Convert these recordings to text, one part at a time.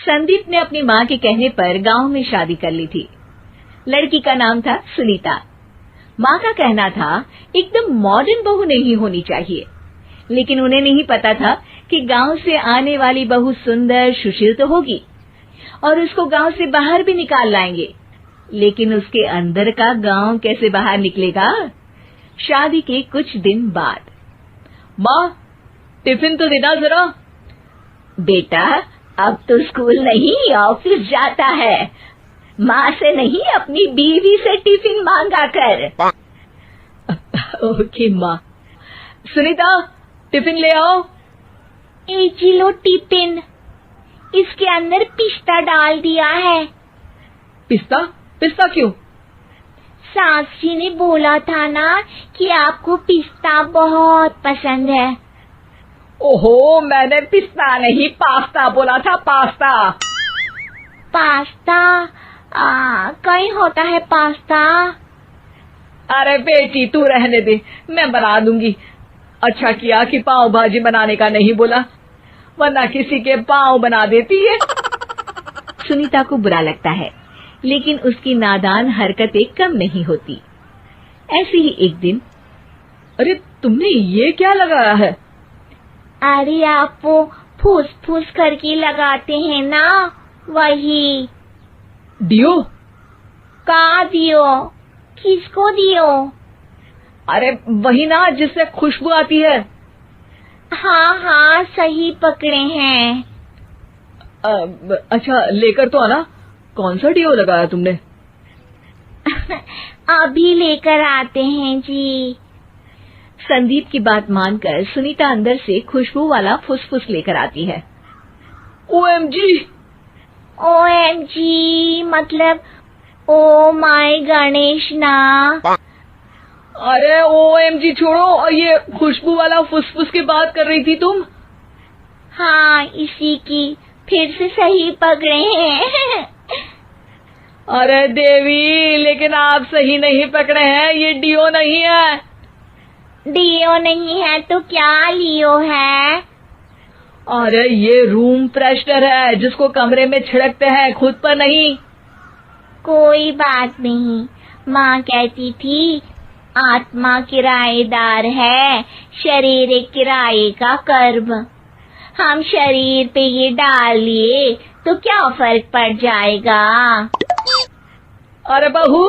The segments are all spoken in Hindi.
संदीप ने अपनी माँ के कहने पर गांव में शादी कर ली थी। लड़की का नाम था सुनीता। माँ का कहना था एकदम मॉडर्न बहू नहीं होनी चाहिए, लेकिन उन्हें नहीं पता था कि गांव से आने वाली बहू सुंदर सुशील तो होगी और उसको गांव से बाहर भी निकाल लाएंगे, लेकिन उसके अंदर का गांव कैसे बाहर निकलेगा। शादी के कुछ दिन बाद, माँ टिफिन तो देना जरा। बेटा अब तो स्कूल नहीं ऑफिस जाता है, माँ से नहीं अपनी बीवी से टिफिन मांगा कर। ओके माँ। सुनीता टिफिन ले आओ। एक किलो टिफिन, इसके अंदर पिस्ता डाल दिया है। पिस्ता? पिस्ता क्यों? सास जी ने बोला था ना कि आपको पिस्ता बहुत पसंद है। ओहो, मैंने पिस्ता नहीं पास्ता बोला था, पास्ता। पास्ता? कहीं होता है पास्ता? अरे बेटी तू रहने दे, मैं बना दूंगी। अच्छा किया कि पाव भाजी बनाने का नहीं बोला, वरना किसी के पाव बना देती है। सुनीता को बुरा लगता है, लेकिन उसकी नादान हरकतें कम नहीं होती। ऐसे ही एक दिन, अरे तुमने ये क्या लगाया है? अरे आप वो फूस फूस करके लगाते हैं ना, वही। डियो? का दियो? किसको दियो? अरे वही ना जिससे खुशबू आती है। हाँ हाँ सही पकड़े हैं। अच्छा लेकर तो आना। कौन सा डियो लगाया तुमने? अभी लेकर आते हैं जी। संदीप की बात मानकर सुनीता अंदर से खुशबू वाला फुसफुस लेकर आती है। ओएमजी! ओएमजी मतलब ओ माय गणेश ना। अरे ओएमजी छोड़ो, ये खुशबू वाला फुसफुस की बात कर रही थी तुम? हाँ इसी की, फिर से सही पकड़े हैं। अरे देवी, लेकिन आप सही नहीं पकड़े हैं, ये डियो नहीं है। डियो नहीं है तो क्या लियो है? अरे ये रूम फ्रेशनर है, जिसको कमरे में छिड़कते हैं, खुद पर नहीं। कोई बात नहीं, माँ कहती थी आत्मा किराएदार है, शरीर एक किराए का कर्म। हम शरीर पे ये डाल लिए तो क्या फर्क पड़ जाएगा। अरे बहू,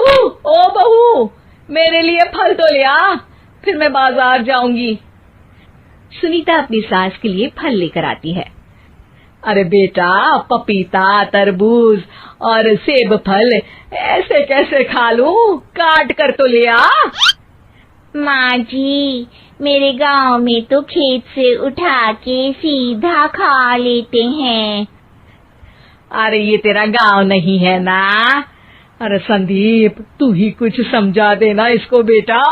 ओ बहू, मेरे लिए फल तो ले आ, फिर मैं बाजार जाऊंगी। सुनीता अपनी सास के लिए फल लेकर आती है। अरे बेटा, पपीता, तरबूज और सेब फल ऐसे कैसे खा लूं? काट कर तो ले आ। माँ जी, मेरे गांव में तो खेत से उठा के सीधा खा लेते हैं। अरे ये तेरा गांव नहीं है ना। अरे संदीप, तू ही कुछ समझा देना इसको बेटा।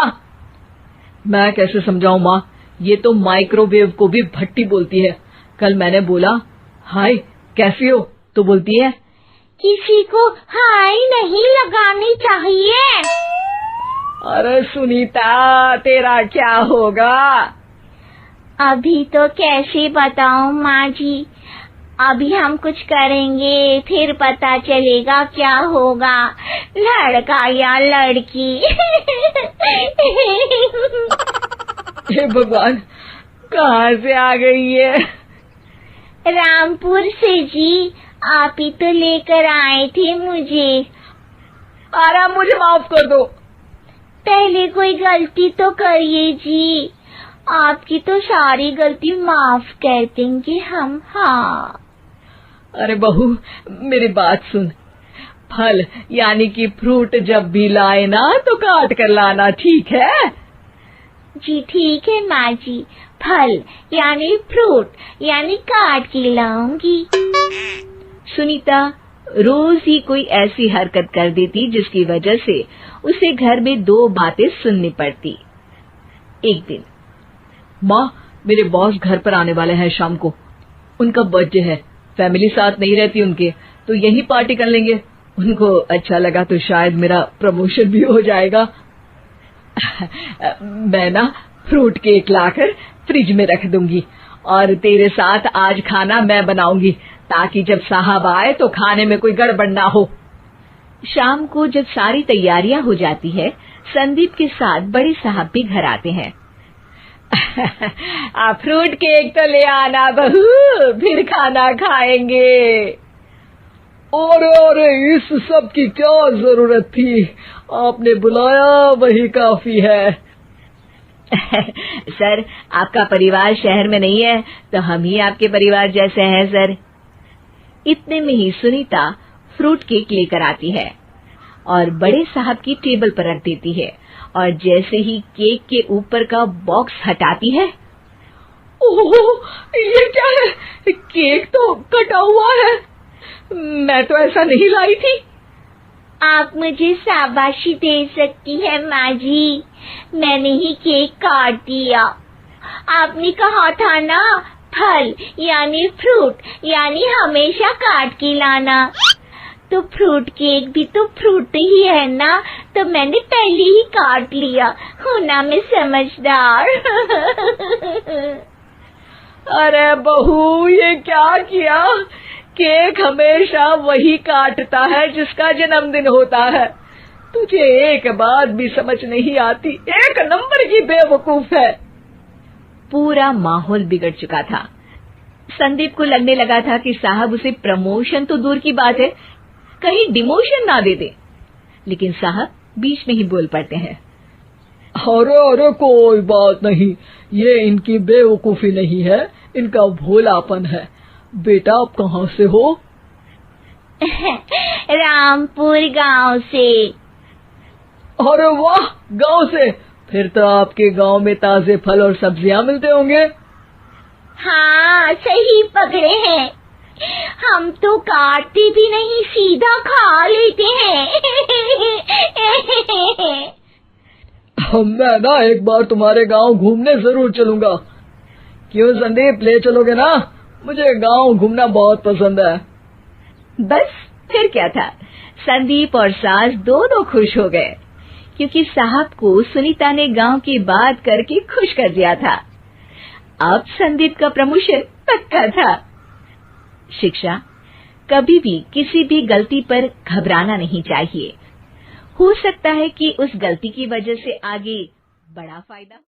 मैं कैसे समझाऊं माँ, ये तो माइक्रोवेव को भी भट्टी बोलती है। कल मैंने बोला हाय कैसी हो, तो बोलती है किसी को हाय नहीं लगानी चाहिए। अरे सुनीता, तेरा क्या होगा? अभी तो कैसे बताऊं माँ जी, अभी हम कुछ करेंगे फिर पता चलेगा क्या होगा, लड़का या लड़की। हे भगवान, कहाँ से आ गई है? रामपुर से जी, आप ही तो लेकर आए थे मुझे। अरे मुझे माफ कर दो। पहले कोई गलती तो करिए जी, आपकी तो सारी गलती माफ कर देंगे हम। हाँ अरे बहू, मेरी बात सुन। फल यानी कि फ्रूट जब भी लाए ना तो काट कर लाना, ठीक है? जी ठीक है माँ जी, फल यानी फ्रूट यानी काट के लाऊंगी। सुनीता रोज ही कोई ऐसी हरकत कर देती जिसकी वजह से उसे घर में दो बातें सुननी पड़ती। एक दिन, माँ, मेरे बॉस घर पर आने वाले हैं शाम को। उनका बर्थडे है, फैमिली साथ नहीं रहती उनके, तो यही पार्टी कर लेंगे। उनको अच्छा लगा तो शायद मेरा प्रमोशन भी हो जाएगा। मैं ना फ्रूट केक लाकर फ्रिज में रख दूंगी और तेरे साथ आज खाना मैं बनाऊंगी, ताकि जब साहब आए तो खाने में कोई गड़बड़ ना हो। शाम को जब सारी तैयारियां हो जाती है, संदीप के साथ बड़े साहब भी घर आते हैं। फ्रूट केक तो ले आना बहू, फिर खाना खाएंगे। अरे इस सब की क्या जरूरत थी, आपने बुलाया वही काफी है। सर, आपका परिवार शहर में नहीं है तो हम ही आपके परिवार जैसे हैं सर। इतने में ही सुनीता फ्रूट केक लेकर आती है और बड़े साहब की टेबल पर रख देती है, और जैसे ही केक के ऊपर का बॉक्स हटाती है, ओह, ये क्या है? केक तो कटा हुआ है, मैं तो ऐसा नहीं लाई थी। आप मुझे शाबाशी दे सकती है माँ जी, मैंने ही केक काट दिया। आपने कहा था ना, फल यानी फ्रूट यानी हमेशा काट के लाना, तो फ्रूट केक भी तो फ्रूट ही है ना, तो मैंने पहले ही काट लिया। हूँ ना मैं समझदार। अरे बहू, ये क्या किया? केक हमेशा वही काटता है जिसका जन्मदिन होता है। तुझे एक बात भी समझ नहीं आती, एक नंबर की बेवकूफ है। पूरा माहौल बिगड़ चुका था। संदीप को लगने लगा था कि साहब उसे प्रमोशन तो दूर की बात है, कहीं डिमोशन ना दे दे, लेकिन साहब बीच में ही बोल पड़ते हैं। अरे कोई बात नहीं, ये इनकी बेवकूफी नहीं है, इनका भोलापन है। बेटा आप कहाँ से हो? रामपुर गांव से। अरे वाह, गांव से? फिर तो आपके गांव में ताजे फल और सब्जियां मिलते होंगे। हाँ, सही पकड़े हैं। हम तो काटते भी नहीं, सीधा खा लेते हैं। मैं ना एक बार तुम्हारे गांव घूमने जरूर चलूंगा। क्यों संदीप, ले चलोगे ना? मुझे गांव घूमना बहुत पसंद है। बस फिर क्या था, संदीप और सास दोनों खुश हो गए, क्योंकि साहब को सुनीता ने गांव की बात करके खुश कर दिया था। अब संदीप का प्रमोशन पक्का था। शिक्षा, कभी भी किसी भी गलती पर घबराना नहीं चाहिए। हो सकता है कि उस गलती की वजह से आगे बड़ा फायदा